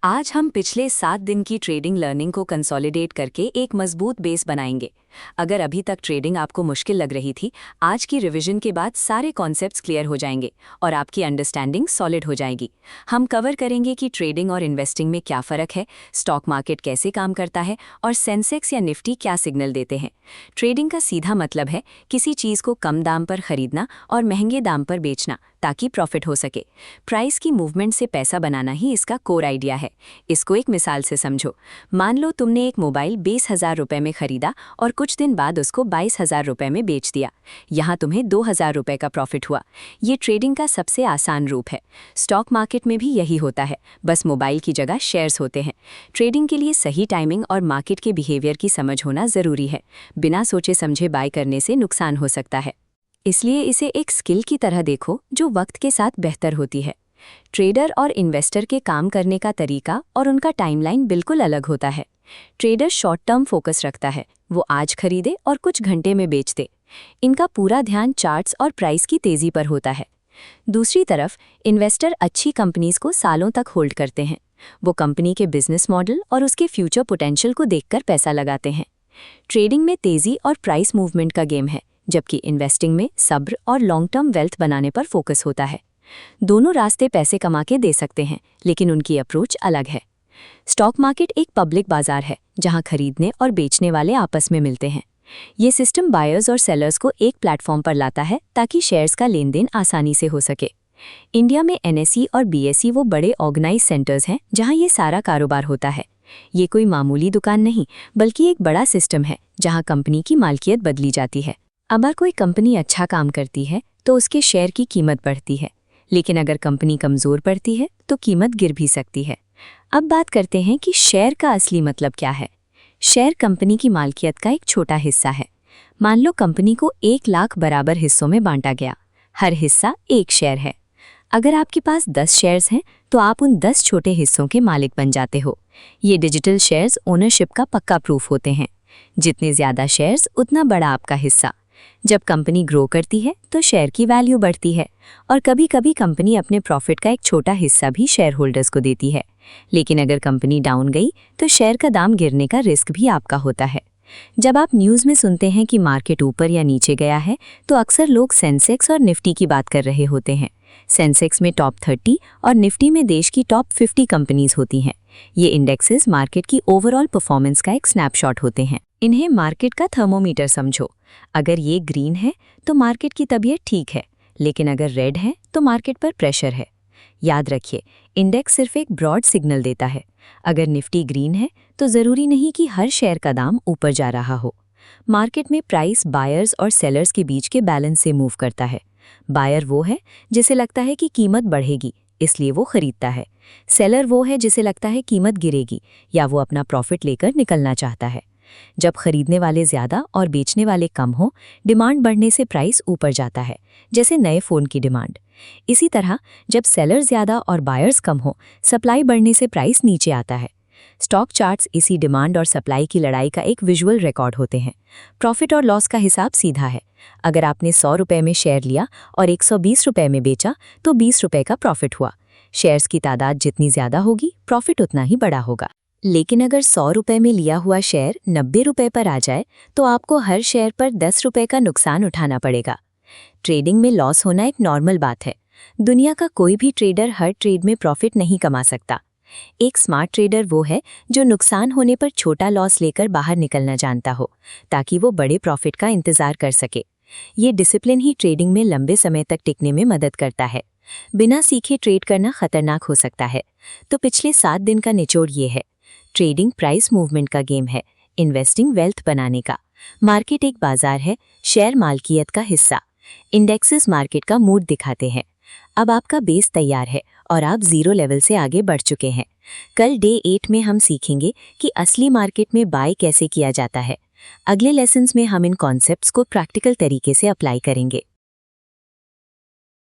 आज हम पिछले 7 दिन की ट्रेडिंग लर्निंग को कंसोलिडेट करके एक मजबूत बेस बनाएंगे। अगर अभी तक ट्रेडिंग आपको मुश्किल लग रही थी, आज की रिवीजन के बाद सारे कॉन्सेप्ट्स क्लियर हो जाएंगे और आपकी अंडरस्टैंडिंग सॉलिड हो जाएगी। हम कवर करेंगे कि ट्रेडिंग और इन्वेस्टिंग में क्या फ़र्क है, स्टॉक मार्केट कैसे काम करता है और सेंसेक्स या निफ्टी क्या सिग्नल देते हैं। ट्रेडिंग का सीधा मतलब है किसी चीज़ को कम दाम पर खरीदना और महंगे दाम पर बेचना ताकि प्रॉफिट हो सके। प्राइस की मूवमेंट से पैसा बनाना ही इसका कोर आइडिया है। इसको एक मिसाल से समझो। मान लो तुमने एक मोबाइल 20,000 रुपये में खरीदा और कुछ दिन बाद उसको 22,000 रुपये में बेच दिया। यहाँ तुम्हें 2,000 रुपये का प्रॉफिट हुआ। ये ट्रेडिंग का सबसे आसान रूप है। स्टॉक मार्केट में भी यही होता है, बस मोबाइल की जगह शेयर्स होते हैं। ट्रेडिंग के लिए सही टाइमिंग और मार्केट के बिहेवियर की समझ होना ज़रूरी है। बिना सोचे समझे बाय करने से नुकसान हो सकता है। इसलिए इसे एक स्किल की तरह देखो जो वक्त के साथ बेहतर होती है। ट्रेडर और इन्वेस्टर के काम करने का तरीका और उनका टाइमलाइन बिल्कुल अलग होता है। ट्रेडर शॉर्ट टर्म फोकस रखता है, वो आज खरीदे और कुछ घंटे में बेच दे। इनका पूरा ध्यान चार्ट्स और प्राइस की तेज़ी पर होता है। दूसरी तरफ इन्वेस्टर अच्छी कंपनीज को सालों तक होल्ड करते हैं। वो कंपनी के बिजनेस मॉडल और उसके फ्यूचर पोटेंशियल को देखकर पैसा लगाते हैं। ट्रेडिंग में तेज़ी और प्राइस मूवमेंट का गेम है, जबकि इन्वेस्टिंग में सब्र और लॉन्ग टर्म वेल्थ बनाने पर फोकस होता है। दोनों रास्ते पैसे कमा के दे सकते हैं, लेकिन उनकी अप्रोच अलग है। स्टॉक मार्केट एक पब्लिक बाजार है जहां खरीदने और बेचने वाले आपस में मिलते हैं। ये सिस्टम बायर्स और सेलर्स को एक प्लेटफॉर्म पर लाता है ताकि शेयर्स का लेन देन आसानी से हो सके। इंडिया में एनएसई और बीएसई वो बड़े ऑर्गेनाइज सेंटर्स हैं जहां ये सारा कारोबार होता है। ये कोई मामूली दुकान नहीं, बल्कि एक बड़ा सिस्टम है जहां कंपनी की मालकियत बदली जाती है। अगर कोई कंपनी अच्छा काम करती है तो उसके शेयर की कीमत बढ़ती है, लेकिन अगर कंपनी कमज़ोर पड़ती है तो कीमत गिर भी सकती है। अब बात करते हैं कि शेयर का असली मतलब क्या है। शेयर कंपनी की मालकियत का एक छोटा हिस्सा है। मान लो कंपनी को 1 लाख बराबर हिस्सों में बांटा गया। हर हिस्सा 1 शेयर है। अगर आपके पास 10 शेयर्स हैं तो आप उन 10 छोटे हिस्सों के मालिक बन जाते हो। ये डिजिटल शेयर्स ओनरशिप का पक्का प्रूफ होते हैं। जितने ज़्यादा शेयर्स उतना बड़ा आपका हिस्सा। जब कंपनी ग्रो करती है तो शेयर की वैल्यू बढ़ती है और कभी कभी कंपनी अपने प्रॉफिट का एक छोटा हिस्सा भी शेयर होल्डर्स को देती है। लेकिन अगर कंपनी डाउन गई तो शेयर का दाम गिरने का रिस्क भी आपका होता है। जब आप न्यूज़ में सुनते हैं कि मार्केट ऊपर या नीचे गया है तो अक्सर लोग सेंसेक्स और निफ्टी की बात कर रहे होते हैं। सेंसेक्स में टॉप 30 और निफ्टी में देश की टॉप 50 कंपनीज होती हैं। ये इंडेक्सेस मार्केट की ओवरऑल परफॉर्मेंस का एक स्नैपशॉट होते हैं। इन्हें मार्केट का थर्मोमीटर समझो। अगर ये ग्रीन है तो मार्केट की तबीयत ठीक है, लेकिन अगर रेड है तो मार्केट पर प्रेशर है। याद रखिए, इंडेक्स सिर्फ एक ब्रॉड सिग्नल देता है। अगर निफ्टी ग्रीन है तो ज़रूरी नहीं कि हर शेयर का दाम ऊपर जा रहा हो। मार्केट में प्राइस बायर्स और सेलर्स के बीच के बैलेंस से मूव करता है। बायर वो है जिसे लगता है कि कीमत बढ़ेगी, इसलिए वो खरीदता है। सेलर वो है जिसे लगता है कीमत गिरेगी या वो अपना प्रॉफिट लेकर निकलना चाहता है। जब खरीदने वाले ज़्यादा और बेचने वाले कम हो, डिमांड बढ़ने से प्राइस ऊपर जाता है, जैसे नए फ़ोन की डिमांड। इसी तरह जब सेलर ज़्यादा और बायर्स कम हो, सप्लाई बढ़ने से प्राइस नीचे आता है। स्टॉक चार्ट्स इसी डिमांड और सप्लाई की लड़ाई का एक विजुअल रिकॉर्ड होते हैं। प्रॉफिट और लॉस का हिसाब सीधा है। अगर आपने 100 रुपये में शेयर लिया और 120 रुपये में बेचा तो 20 रुपये का प्रॉफिट हुआ। शेयर्स की तादाद जितनी ज़्यादा होगी, प्रॉफिट उतना ही बड़ा होगा। लेकिन अगर 100 रुपये में लिया हुआ शेयर 90 रुपये पर आ जाए तो आपको हर शेयर पर 10 रुपये का नुकसान उठाना पड़ेगा। ट्रेडिंग में लॉस होना एक नॉर्मल बात है। दुनिया का कोई भी ट्रेडर हर ट्रेड में प्रॉफिट नहीं कमा सकता। एक स्मार्ट ट्रेडर वो है जो नुकसान होने पर छोटा लॉस लेकर बाहर निकलना जानता हो, ताकि वो बड़े प्रॉफिट का इंतजार कर सके। ये डिसिप्लिन ही ट्रेडिंग में लंबे समय तक टिकने में मदद करता है। बिना सीखे ट्रेड करना खतरनाक हो सकता है। तो पिछले 7 दिन का निचोड़ ये है। ट्रेडिंग प्राइस मूवमेंट का गेम है, इन्वेस्टिंग वेल्थ बनाने का। मार्केट एक बाजार है, शेयर मालकियत का हिस्सा। इंडेक्सेस मार्केट का मूड दिखाते हैं। अब आपका बेस तैयार है और आप 0 लेवल से आगे बढ़ चुके हैं। कल डे 8 में हम सीखेंगे कि असली मार्केट में बाय कैसे किया जाता है। अगले लेसन्स में हम इन कॉन्सेप्ट्स को प्रैक्टिकल तरीके से अप्लाई करेंगे।